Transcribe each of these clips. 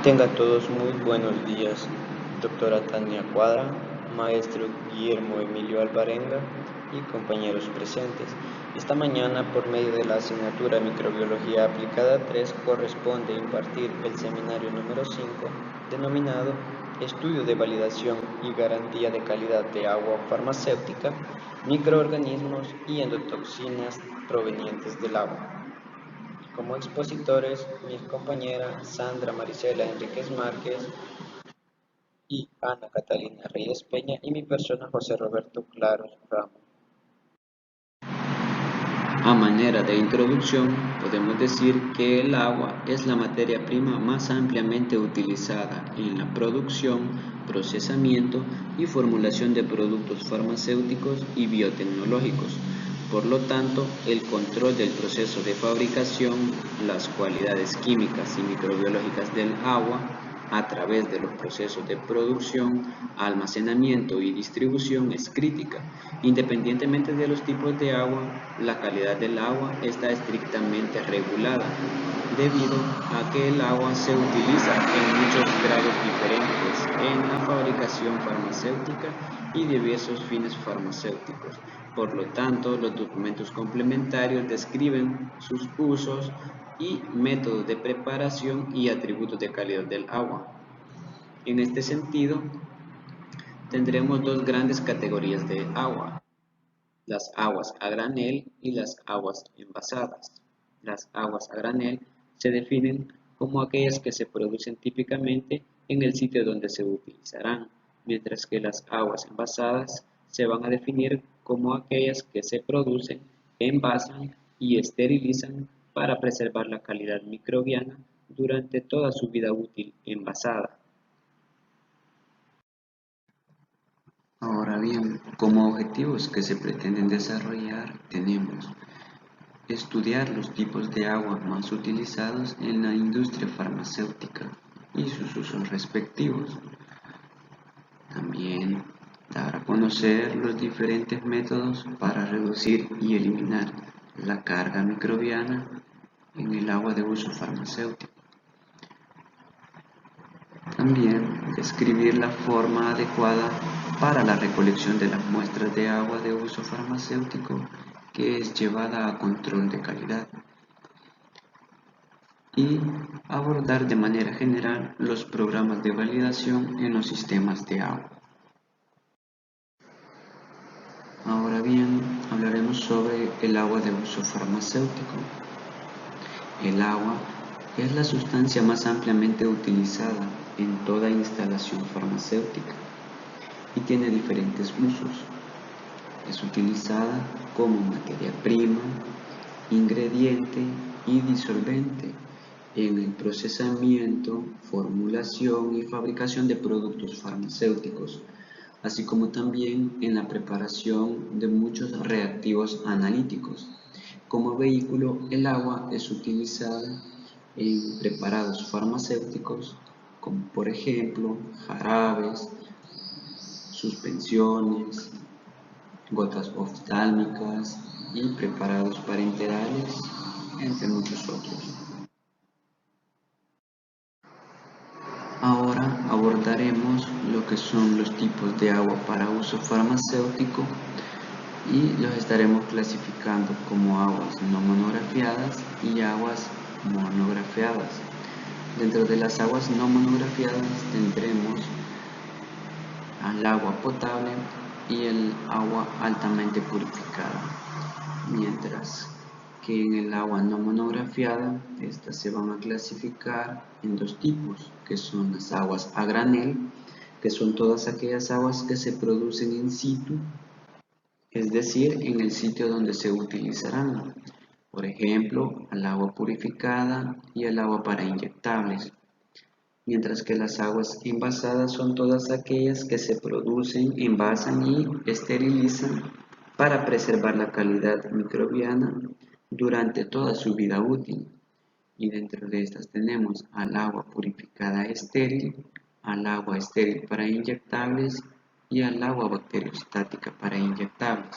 Tenga todos muy buenos días, doctora Tania Cuadra, maestro Guillermo Emilio Alvarenga y compañeros presentes. Esta mañana, por medio de la asignatura Microbiología Aplicada 3, corresponde impartir el seminario número 5, denominado Estudio de validación y garantía de calidad de agua farmacéutica, microorganismos y endotoxinas provenientes del agua. Como expositores, mis compañeras Sandra Marisela Enríquez Márquez y Ana Catalina Reyes Peña y mi persona José Roberto Claros Ramos. A manera de introducción, podemos decir que el agua es la materia prima más ampliamente utilizada en la producción, procesamiento y formulación de productos farmacéuticos y biotecnológicos. Por lo tanto, el control del proceso de fabricación, las cualidades químicas y microbiológicas del agua, a través de los procesos de producción, almacenamiento y distribución es crítica. Independientemente de los tipos de agua, la calidad del agua está estrictamente regulada, debido a que el agua se utiliza en muchos grados diferentes en la fabricación farmacéutica y diversos fines farmacéuticos. Por lo tanto, los documentos complementarios describen sus usos y métodos de preparación y atributos de calidad del agua. En este sentido, tendremos dos grandes categorías de agua: las aguas a granel y las aguas envasadas. Las aguas a granel se definen como aquellas que se producen típicamente en el sitio donde se utilizarán, mientras que las aguas envasadas se van a definir como aquellas que se producen, envasan y esterilizan para preservar la calidad microbiana durante toda su vida útil envasada. Ahora bien, como objetivos que se pretenden desarrollar tenemos estudiar los tipos de agua más utilizados en la industria farmacéutica y sus usos respectivos. También dar a conocer los diferentes métodos para reducir y eliminar la carga microbiana en el agua de uso farmacéutico. También describir la forma adecuada para la recolección de las muestras de agua de uso farmacéutico que es llevada a control de calidad. Y abordar de manera general los programas de validación en los sistemas de agua. Ahora bien, hablaremos sobre el agua de uso farmacéutico. El agua es la sustancia más ampliamente utilizada en toda instalación farmacéutica y tiene diferentes usos. Es utilizada como materia prima, ingrediente y disolvente en el procesamiento, formulación y fabricación de productos farmacéuticos, así como también en la preparación de muchos reactivos analíticos. Como vehículo, el agua es utilizada en preparados farmacéuticos, como por ejemplo jarabes, suspensiones, gotas oftálmicas y preparados parenterales, entre muchos otros. Ahora abordaremos lo que son los tipos de agua para uso farmacéutico y los estaremos clasificando como aguas no monografiadas y aguas monografiadas. Dentro de las aguas no monografiadas tendremos al agua potable y el agua altamente purificada, mientras que en el agua no monografiada, estas se van a clasificar en dos tipos, que son las aguas a granel, que son todas aquellas aguas que se producen in situ, es decir, en el sitio donde se utilizarán, por ejemplo, el agua purificada y el agua para inyectables, mientras que las aguas envasadas son todas aquellas que se producen, envasan y esterilizan para preservar la calidad microbiana durante toda su vida útil. Y dentro de estas tenemos al agua purificada estéril, al agua estéril para inyectables y al agua bacteriostática para inyectables.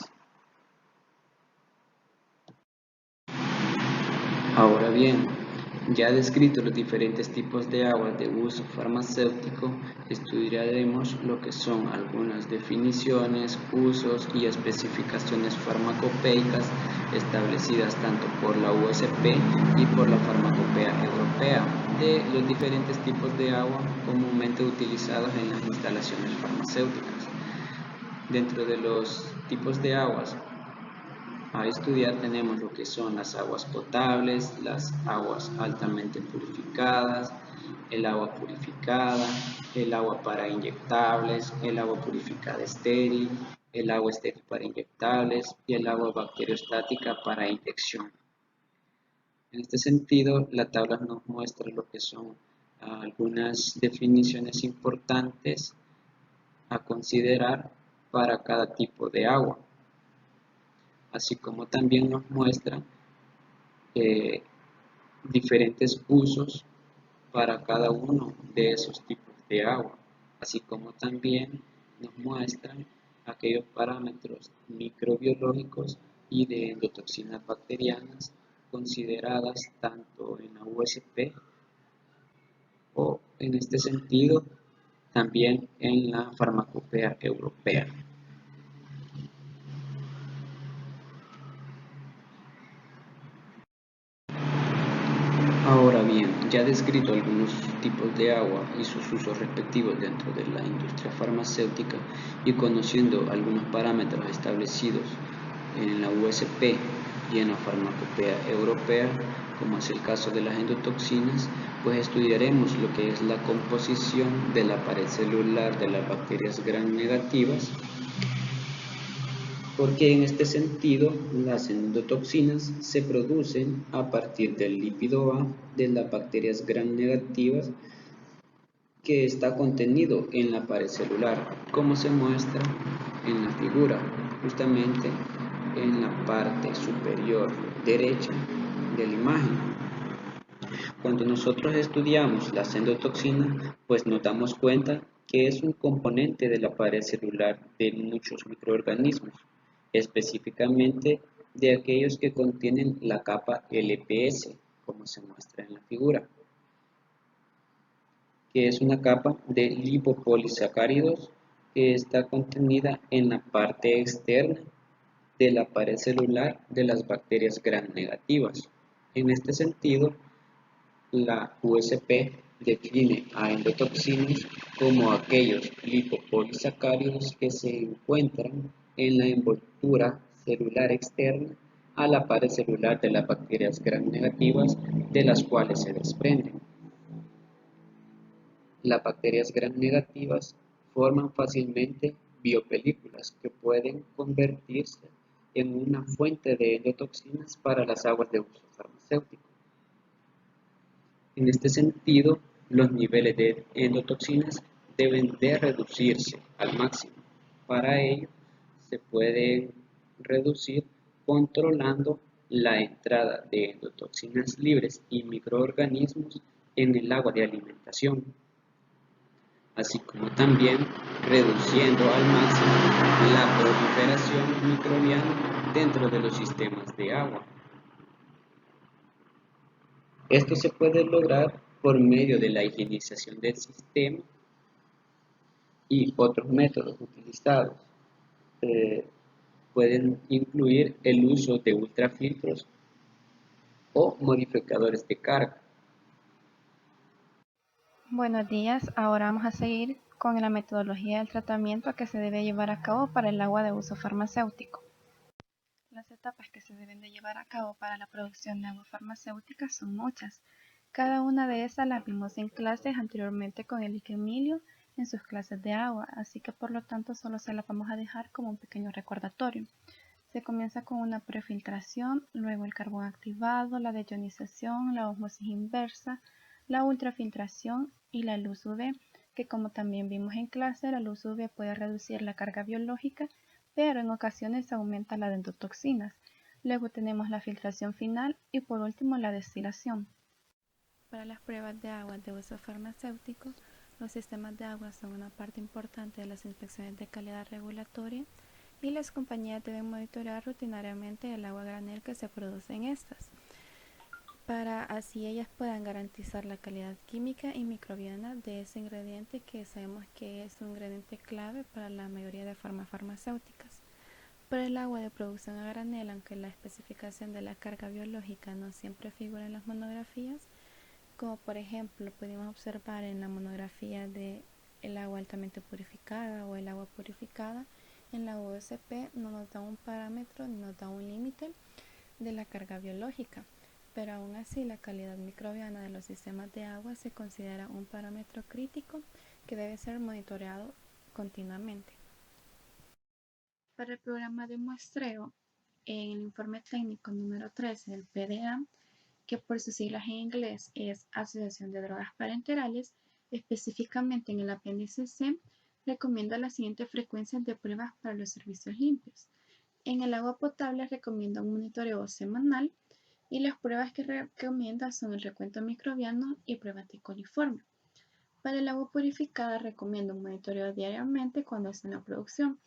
Ahora bien, ya descrito los diferentes tipos de aguas de uso farmacéutico, estudiaremos lo que son algunas definiciones, usos y especificaciones farmacopeicas establecidas tanto por la USP y por la Farmacopea Europea de los diferentes tipos de agua comúnmente utilizados en las instalaciones farmacéuticas. Dentro de los tipos de aguas a estudiar tenemos lo que son las aguas potables, las aguas altamente purificadas, el agua purificada, el agua para inyectables, el agua purificada estéril, el agua estéril para inyectables y el agua bacteriostática para inyección. En este sentido, la tabla nos muestra lo que son algunas definiciones importantes a considerar para cada tipo de agua, así como también nos muestra diferentes usos para cada uno de esos tipos de agua, así como también nos muestran aquellos parámetros microbiológicos y de endotoxinas bacterianas consideradas tanto en la USP o en este sentido también en la Farmacopea Europea. Ahora bien, ya descrito algunos tipos de agua y sus usos respectivos dentro de la industria farmacéutica y conociendo algunos parámetros establecidos en la USP y en la Farmacopea Europea, como es el caso de las endotoxinas, pues estudiaremos lo que es la composición de la pared celular de las bacterias gram negativas, porque en este sentido las endotoxinas se producen a partir del lípido A de las bacterias gram negativas que está contenido en la pared celular, como se muestra en la figura, justamente en la parte superior derecha de la imagen. Cuando nosotros estudiamos las endotoxinas, pues nos damos cuenta que es un componente de la pared celular de muchos microorganismos, específicamente de aquellos que contienen la capa LPS, como se muestra en la figura, que es una capa de lipopolisacáridos que está contenida en la parte externa de la pared celular de las bacterias gram negativas. En este sentido, la USP define a endotoxinas como aquellos lipopolisacáridos que se encuentran en la envoltura celular externa a la pared celular de las bacterias gram negativas de las cuales se desprenden. Las bacterias gram negativas forman fácilmente biopelículas que pueden convertirse en una fuente de endotoxinas para las aguas de uso farmacéutico. En este sentido, los niveles de endotoxinas deben de reducirse al máximo. Para ello, se puede reducir controlando la entrada de endotoxinas libres y microorganismos en el agua de alimentación, así como también reduciendo al máximo la proliferación microbiana dentro de los sistemas de agua. Esto se puede lograr por medio de la higienización del sistema y otros métodos utilizados. Pueden incluir el uso de ultrafiltros o modificadores de carga. Buenos días, ahora vamos a seguir con la metodología del tratamiento que se debe llevar a cabo para el agua de uso farmacéutico. Las etapas que se deben de llevar a cabo para la producción de agua farmacéutica son muchas. Cada una de esas las vimos en clases anteriormente con el Emilio en sus clases de agua, así que por lo tanto solo se las vamos a dejar como un pequeño recordatorio. Se comienza con una prefiltración, luego el carbón activado, la deionización, la ósmosis inversa, la ultrafiltración y la luz UV, que como también vimos en clase, la luz UV puede reducir la carga biológica, pero en ocasiones aumenta la de endotoxinas. Luego tenemos la filtración final y por último la destilación. Para las pruebas de agua de uso farmacéutico, los sistemas de agua son una parte importante de las inspecciones de calidad regulatoria y las compañías deben monitorear rutinariamente el agua granel que se produce en estas. para así ellas puedan garantizar la calidad química y microbiana de ese ingrediente que sabemos que es un ingrediente clave para la mayoría de farmacéuticas. Para el agua de producción a granel, aunque la especificación de la carga biológica no siempre figura en las monografías, como por ejemplo pudimos observar en la monografía de el agua altamente purificada o el agua purificada, en la USP no nos da un parámetro ni nos da un límite de la carga biológica, pero aún así la calidad microbiana de los sistemas de agua se considera un parámetro crítico que debe ser monitoreado continuamente. Para el programa de muestreo, en el informe técnico número 13 del PDA, que por sus siglas en inglés es Asociación de Drogas Parenterales, específicamente en el apéndice C, recomienda las siguientes frecuencias de pruebas para los servicios limpios. En el agua potable recomienda un monitoreo semanal y las pruebas que recomienda son el recuento microbiano y prueba ticoliforme. Para el agua purificada recomienda un monitoreo diariamente cuando está en la producción.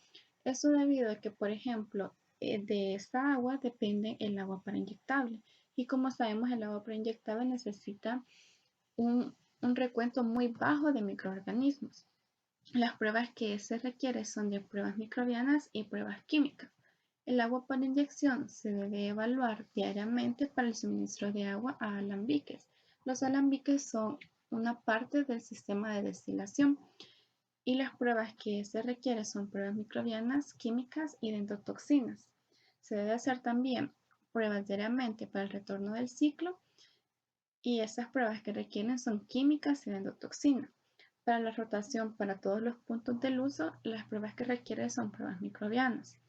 Esto debido a que, por ejemplo, de esta agua depende el agua para inyectable. Y como sabemos, el agua para inyectable necesita un recuento muy bajo de microorganismos. Las pruebas que se requieren son de pruebas microbianas y pruebas químicas. El agua para inyección se debe evaluar diariamente para el suministro de agua a alambiques. Los alambiques son una parte del sistema de destilación y las pruebas que se requieren son pruebas microbianas, químicas y de endotoxinas. Se debe hacer también pruebas diariamente para el retorno del ciclo y esas pruebas que requieren son químicas y de endotoxina. Para la rotación para todos los puntos del uso, las pruebas que requieren son pruebas microbianas.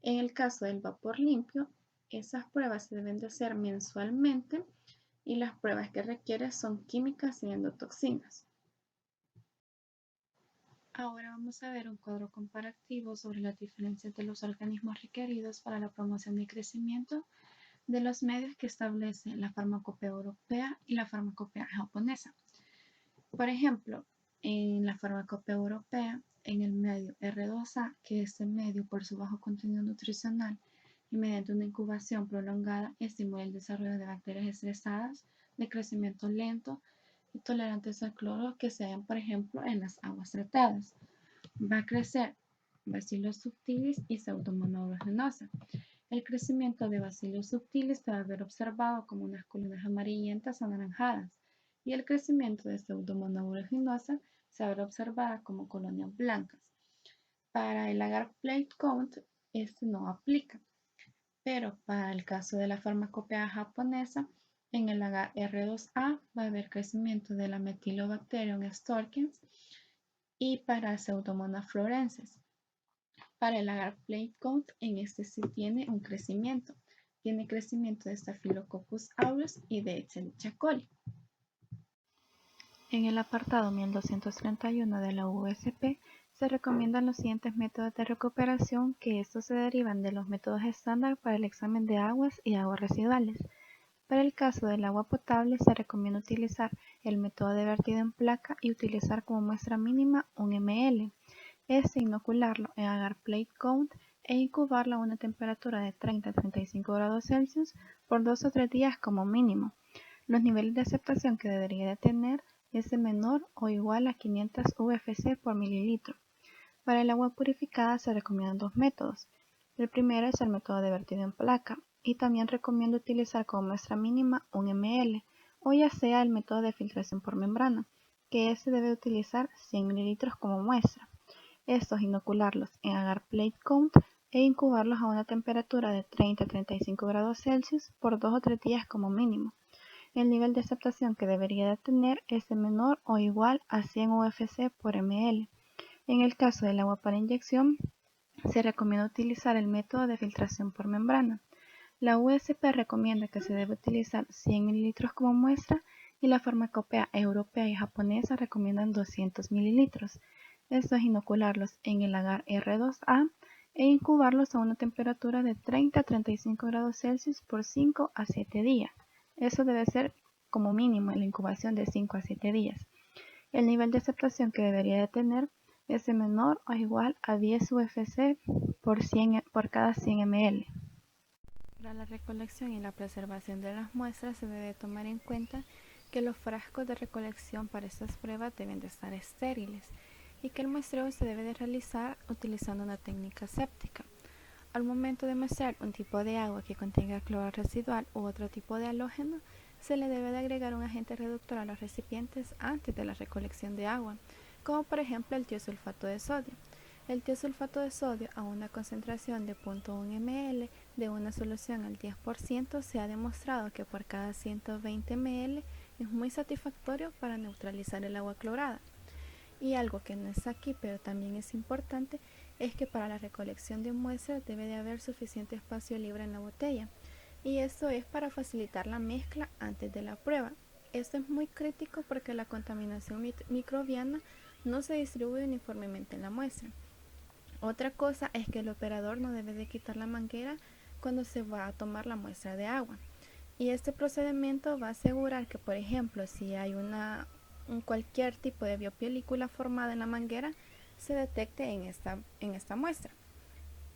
En el caso del vapor limpio, esas pruebas se deben de hacer mensualmente y las pruebas que requiere son químicas y endotoxinas. Ahora vamos a ver un cuadro comparativo sobre las diferencias de los organismos requeridos para la promoción y crecimiento de los medios que establece la farmacopea europea y la farmacopea japonesa. Por ejemplo, en la farmacopea europea, en el medio R2A, que este medio por su bajo contenido nutricional y mediante una incubación prolongada estimula el desarrollo de bacterias estresadas de crecimiento lento y tolerantes al cloro que se hallan, por ejemplo, en las aguas tratadas. Va a crecer Bacillus subtilis y Pseudomonas aeruginosa. El crecimiento de Bacillus subtilis se va a ver observado como unas columnas amarillentas anaranjadas y el crecimiento de Pseudomonas aeruginosa se verá observada como colonias blancas. Para el agar plate count, este no aplica, pero para el caso de la farmacopea japonesa, en el agar R2A va a haber crecimiento de la Methylobacterium storkins y para Pseudomonas florenses. Para el agar plate count, en este sí tiene un crecimiento. Tiene crecimiento de Staphylococcus aureus y de Escherichia coli. En el apartado 1231 de la USP se recomiendan los siguientes métodos de recuperación, que estos se derivan de los métodos estándar para el examen de aguas y aguas residuales. Para el caso del agua potable se recomienda utilizar el método de vertido en placa y utilizar como muestra mínima 1 ml. Inocularlo en agar plate count e incubarlo a una temperatura de 30 a 35 grados Celsius por 2 o 3 días como mínimo. Los niveles de aceptación que debería de tener es de menor o igual a 500 UFC por mililitro. Para el agua purificada se recomiendan dos métodos. El primero es el método de vertido en placa y también recomiendo utilizar como muestra mínima 1 ml o ya sea el método de filtración por membrana, que se debe utilizar 100 mililitros como muestra. Estos inocularlos en agar plate count e incubarlos a una temperatura de 30 a 35 grados Celsius por 2 o 3 días como mínimo. El nivel de aceptación que debería de tener es de menor o igual a 100 UFC por ml. En el caso del agua para inyección, se recomienda utilizar el método de filtración por membrana. La USP recomienda que se debe utilizar 100 ml como muestra y la farmacopea europea y japonesa recomiendan 200 ml. Esto es inocularlos en el agar R2A e incubarlos a una temperatura de 30 a 35 grados Celsius por 5 a 7 días. Eso debe ser como mínimo en la incubación de 5 a 7 días. El nivel de aceptación que debería de tener es de menor o igual a 10 UFC por cada 100 ml. Para la recolección y la preservación de las muestras se debe tomar en cuenta que los frascos de recolección para estas pruebas deben de estar estériles y que el muestreo se debe de realizar utilizando una técnica séptica. Al momento de muestrear un tipo de agua que contenga cloro residual u otro tipo de halógeno, se le debe de agregar un agente reductor a los recipientes antes de la recolección de agua, como por ejemplo el tiosulfato de sodio. El tiosulfato de sodio a una concentración de 0.1 ml de una solución al 10% se ha demostrado que por cada 120 ml es muy satisfactorio para neutralizar el agua clorada. Y algo que no es aquí, pero también es importante, es que para la recolección de muestras debe de haber suficiente espacio libre en la botella. Y esto es para facilitar la mezcla antes de la prueba. Esto es muy crítico porque la contaminación microbiana no se distribuye uniformemente en la muestra. Otra cosa es que el operador no debe de quitar la manguera cuando se va a tomar la muestra de agua. Y este procedimiento va a asegurar que, por ejemplo, si hay cualquier tipo de biopelícula formada en la manguera, se detecte en esta muestra.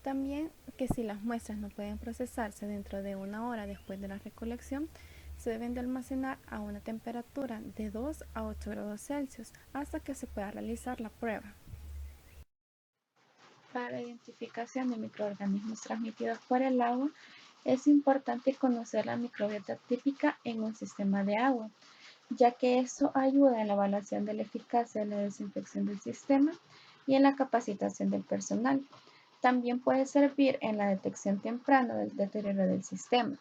También que si las muestras no pueden procesarse dentro de 1 hora después de la recolección, se deben de almacenar a una temperatura de 2 a 8 grados Celsius hasta que se pueda realizar la prueba. Para la identificación de microorganismos transmitidos por el agua, es importante conocer la microbiota típica en un sistema de agua, ya que esto ayuda en la evaluación de la eficacia de la desinfección del sistema y en la capacitación del personal. También puede servir en la detección temprana del deterioro del sistema.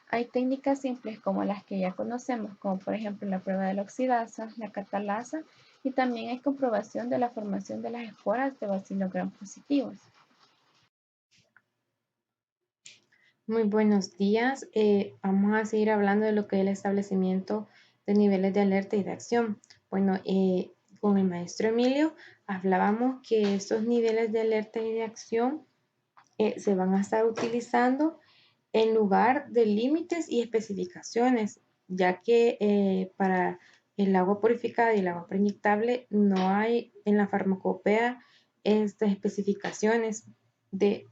Hay técnicas simples como las que ya conocemos, como por ejemplo la prueba de la oxidasa, la catalasa, y también hay comprobación de la formación de las esporas de bacilos gram positivos. Muy buenos días. Vamos a seguir hablando de lo que es el establecimiento de niveles de alerta y de acción. Bueno, con el maestro Emilio hablábamos que estos niveles de alerta y de acción se van a estar utilizando en lugar de límites y especificaciones, ya que para el agua purificada y el agua preinyectable no hay en la farmacopea estas especificaciones de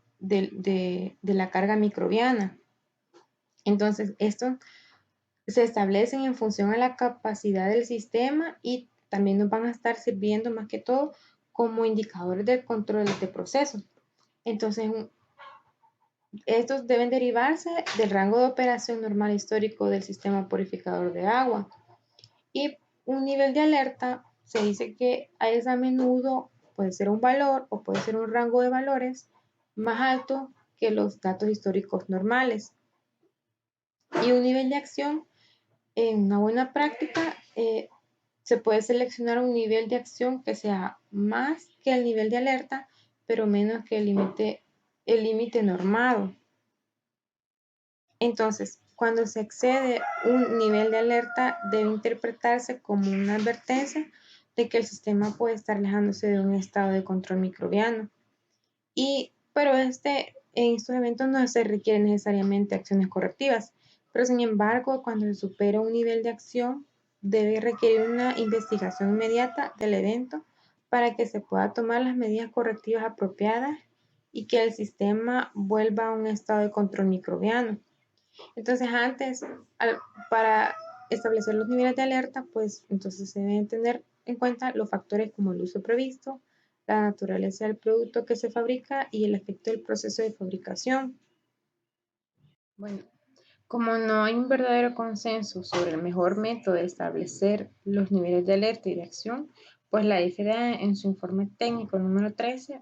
la carga microbiana. Entonces, esto se establecen en función a la capacidad del sistema y también nos van a estar sirviendo más que todo como indicadores de control de procesos. Entonces, estos deben derivarse del rango de operación normal histórico del sistema purificador de agua. Y un nivel de alerta se dice que es a menudo puede ser un valor o puede ser un rango de valores más alto que los datos históricos normales. Y un nivel de acción, en una buena práctica, se puede seleccionar un nivel de acción que sea más que el nivel de alerta, pero menos que el límite normado. Entonces, cuando se excede un nivel de alerta, debe interpretarse como una advertencia de que el sistema puede estar alejándose de un estado de control microbiano. Pero en estos eventos no se requieren necesariamente acciones correctivas, pero sin embargo, cuando se supera un nivel de acción, debe requerir una investigación inmediata del evento para que se pueda tomar las medidas correctivas apropiadas y que el sistema vuelva a un estado de control microbiano. Entonces, para establecer los niveles de alerta, pues entonces se deben tener en cuenta los factores como el uso previsto, la naturaleza del producto que se fabrica y el efecto del proceso de fabricación. Bueno, como no hay un verdadero consenso sobre el mejor método de establecer los niveles de alerta y de acción, pues la FDA en su informe técnico número 13,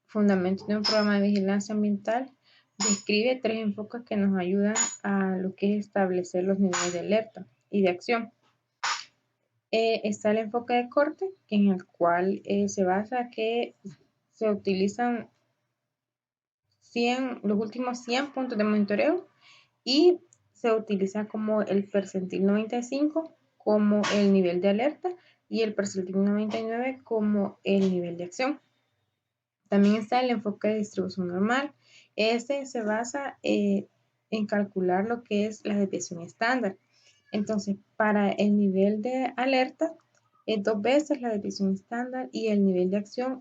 Fundamentos de un programa de vigilancia ambiental, describe 3 enfoques que nos ayudan a lo que es establecer los niveles de alerta y de acción. Está el enfoque de corte, en el cual se basa que se utilizan los últimos 100 puntos de monitoreo y se utiliza como el percentil 95 como el nivel de alerta y el percentil 99 como el nivel de acción. También está el enfoque de distribución normal. Este se basa en calcular lo que es la desviación estándar. Entonces, para el nivel de alerta es 2 veces la desviación estándar y el nivel de acción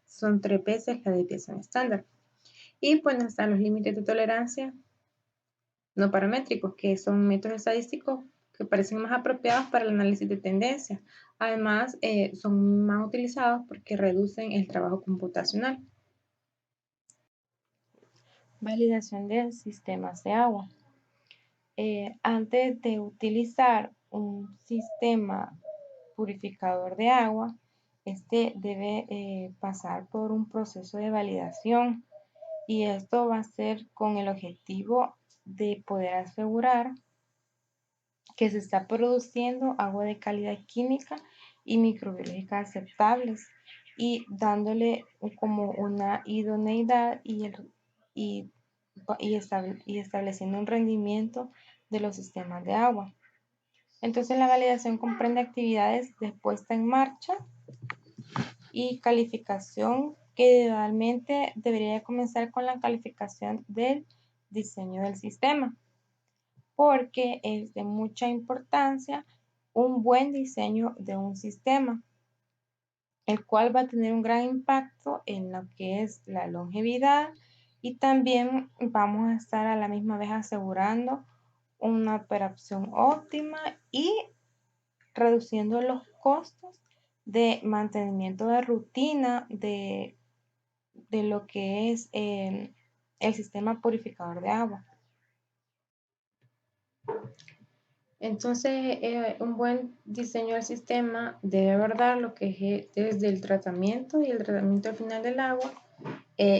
son 3 veces la desviación estándar. Y pues están los límites de tolerancia no paramétricos, que son métodos estadísticos que parecen más apropiados para el análisis de tendencias. Además, son más utilizados porque reducen el trabajo computacional. Validación de sistemas de agua. Antes de utilizar un sistema purificador de agua, este debe pasar por un proceso de validación, y esto va a ser con el objetivo de poder asegurar que se está produciendo agua de calidad química y microbiológica aceptables, y dándole como una idoneidad y estableciendo un rendimiento de los sistemas de agua. Entonces la validación comprende actividades de puesta en marcha y calificación, que idealmente debería comenzar con la calificación del diseño del sistema, porque es de mucha importancia un buen diseño de un sistema, el cual va a tener un gran impacto en lo que es la longevidad, y también vamos a estar a la misma vez asegurando una operación óptima y reduciendo los costos de mantenimiento de rutina de lo que es el sistema purificador de agua. Entonces, un buen diseño del sistema debe abordar lo que es desde el tratamiento y el tratamiento al final del agua,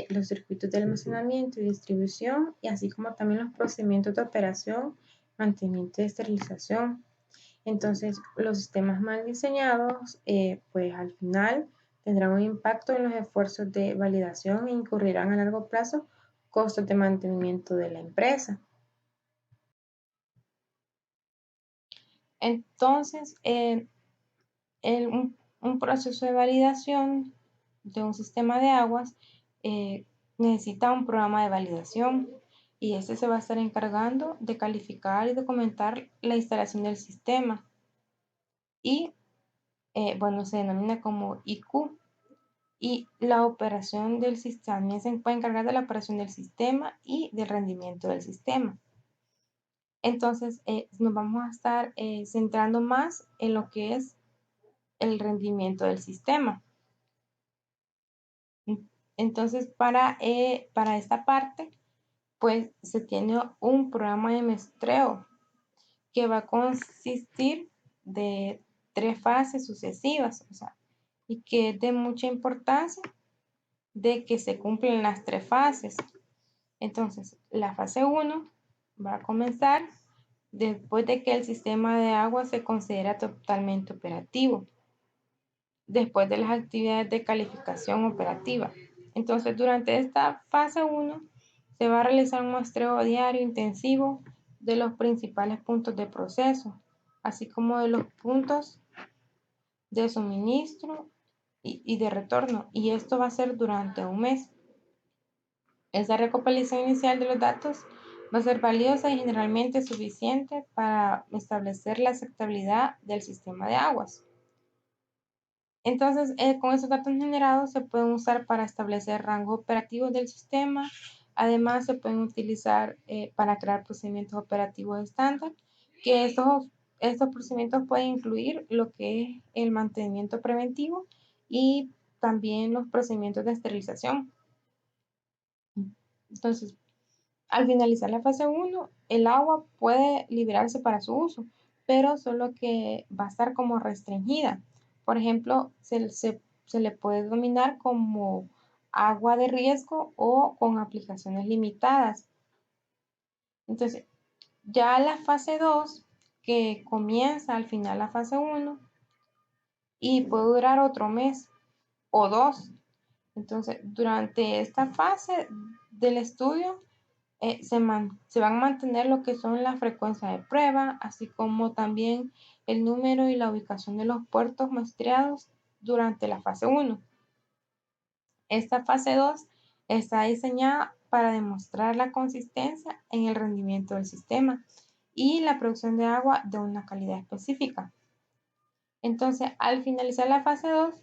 los circuitos de almacenamiento y distribución, y así como también los procedimientos de operación, mantenimiento y esterilización. Entonces, los sistemas mal diseñados, pues al final tendrán un impacto en los esfuerzos de validación e incurrirán a largo plazo costos de mantenimiento de la empresa. Entonces, un proceso de validación de un sistema de aguas necesita un programa de validación, y este se va a estar encargando de calificar y documentar la instalación del sistema, y bueno, se denomina como IQ. Y la operación del sistema, también se puede encargar de la operación del sistema y del rendimiento del sistema. Entonces, nos vamos a estar centrando más en lo que es el rendimiento del sistema. Entonces, para esta parte, pues se tiene un programa de muestreo que va a consistir de 3 fases sucesivas, o sea, y que es de mucha importancia de que se cumplen las 3 fases. Entonces, la fase 1 va a comenzar después de que el sistema de agua se considera totalmente operativo, después de las actividades de calificación operativa. Entonces, durante esta fase 1 se va a realizar un muestreo diario intensivo de los principales puntos de proceso, así como de los puntos de suministro y de retorno, y esto va a ser durante un mes. Esa recopilación inicial de los datos va a ser valiosa y generalmente suficiente para establecer la aceptabilidad del sistema de aguas. Entonces, con esos datos generados se pueden usar para establecer rangos operativos del sistema. Además, se pueden utilizar para crear procedimientos operativos estándar, que estos procedimientos pueden incluir lo que es el mantenimiento preventivo y también los procedimientos de esterilización. Entonces, al finalizar la fase 1, el agua puede liberarse para su uso, pero solo que va a estar como restringida. Por ejemplo, se le puede denominar como agua de riesgo o con aplicaciones limitadas. Entonces, ya la fase 2, que comienza al final la fase 1 y puede durar otro mes o 2. Entonces, durante esta fase del estudio, se van a mantener lo que son la frecuencia de prueba, así como también el número y la ubicación de los puertos muestreados durante la fase 1. Esta fase 2 está diseñada para demostrar la consistencia en el rendimiento del sistema y la producción de agua de una calidad específica. Entonces, al finalizar la fase 2,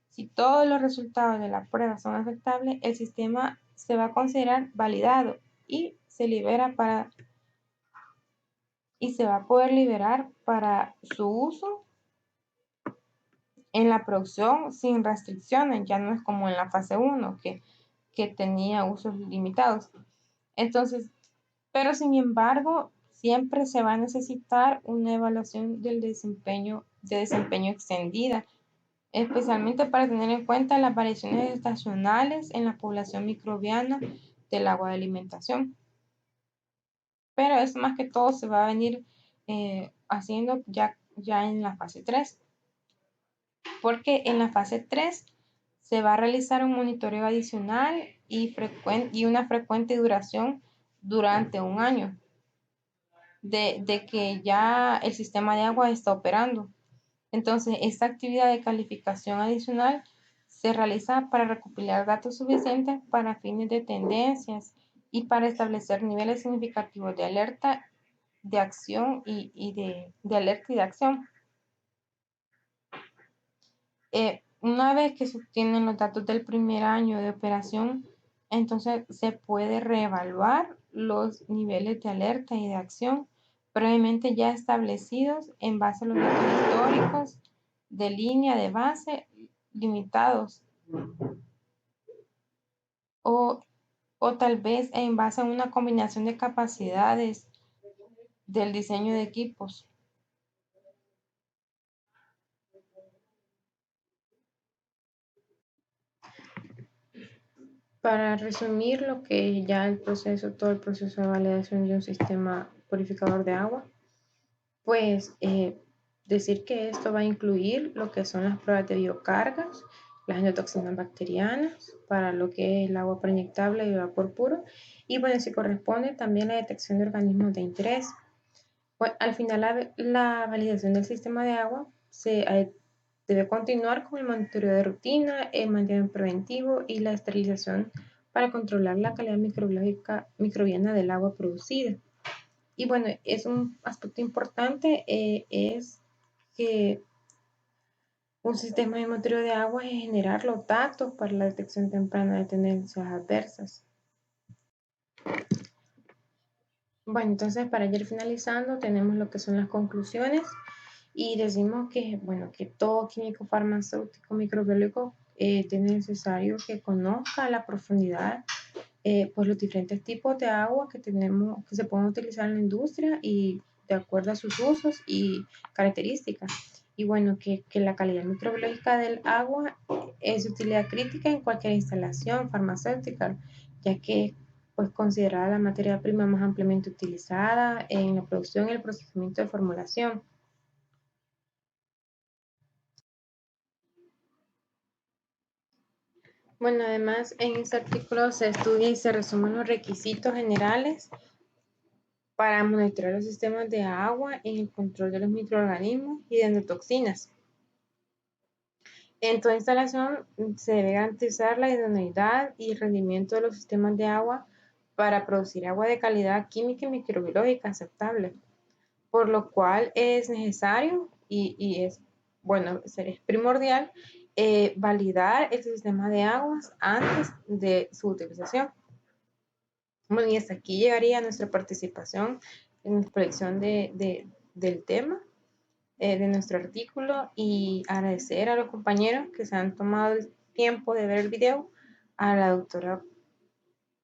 si todos los resultados de la prueba son aceptables, el sistema se va a considerar validado y se libera para y se va a poder liberar para su uso en la producción sin restricciones. Ya no es como en la fase 1 que tenía usos limitados. Entonces, pero sin embargo, siempre se va a necesitar una evaluación del desempeño, de desempeño extendida, especialmente para tener en cuenta las variaciones estacionales en la población microbiana del agua de alimentación. Pero eso más que todo se va a venir haciendo ya en la fase 3, porque en la fase 3 se va a realizar un monitoreo adicional y una frecuente duración durante un año de que ya el sistema de agua está operando. Entonces, esta actividad de calificación adicional se realiza para recopilar datos suficientes para fines de tendencias y para establecer niveles significativos de alerta, de acción y de alerta y de acción. Una vez que se obtienen los datos del primer año de operación, entonces se puede reevaluar los niveles de alerta y de acción previamente ya establecidos en base a los datos históricos de línea de base limitados o, o tal vez en base a una combinación de capacidades del diseño de equipos. Para resumir lo que ya todo el proceso de validación de un sistema purificador de agua, pues decir que esto va a incluir lo que son las pruebas de biocargas, las endotoxinas bacterianas, para lo que es el agua preinyectable y vapor puro, y bueno, si corresponde también la detección de organismos de interés. Pues, al final la validación del sistema de agua debe continuar con el monitoreo de rutina, el mantenimiento preventivo y la esterilización para controlar la calidad microbiológica microbiana del agua producida. Y bueno, es un aspecto importante, es que un sistema de monitoreo de agua es generar los datos para la detección temprana de tendencias adversas. Bueno, entonces para ir finalizando tenemos lo que son las conclusiones y decimos que, bueno, que todo químico farmacéutico microbiólogo tiene necesario que conozca a la profundidad pues los diferentes tipos de agua que tenemos, que se pueden utilizar en la industria y de acuerdo a sus usos y características. Y bueno, que la calidad microbiológica del agua es de utilidad crítica en cualquier instalación farmacéutica, ya que pues considerada la materia prima más ampliamente utilizada en la producción y el procesamiento de formulación. Bueno, además en este artículo se estudia y se resumen los requisitos generales para monitorear los sistemas de agua en el control de los microorganismos y de endotoxinas. En toda instalación se debe garantizar la idoneidad y el rendimiento de los sistemas de agua para producir agua de calidad química y microbiológica aceptable, por lo cual es necesario y es, bueno, es primordial validar el sistema de aguas antes de su utilización. Bueno, y hasta aquí llegaría nuestra participación en la exposición del tema de nuestro artículo y agradecer a los compañeros que se han tomado el tiempo de ver el video, a la doctora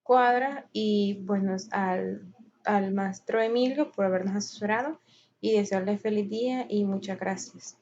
Cuadra y bueno, al maestro Emilio por habernos asesorado y desearles feliz día y muchas gracias.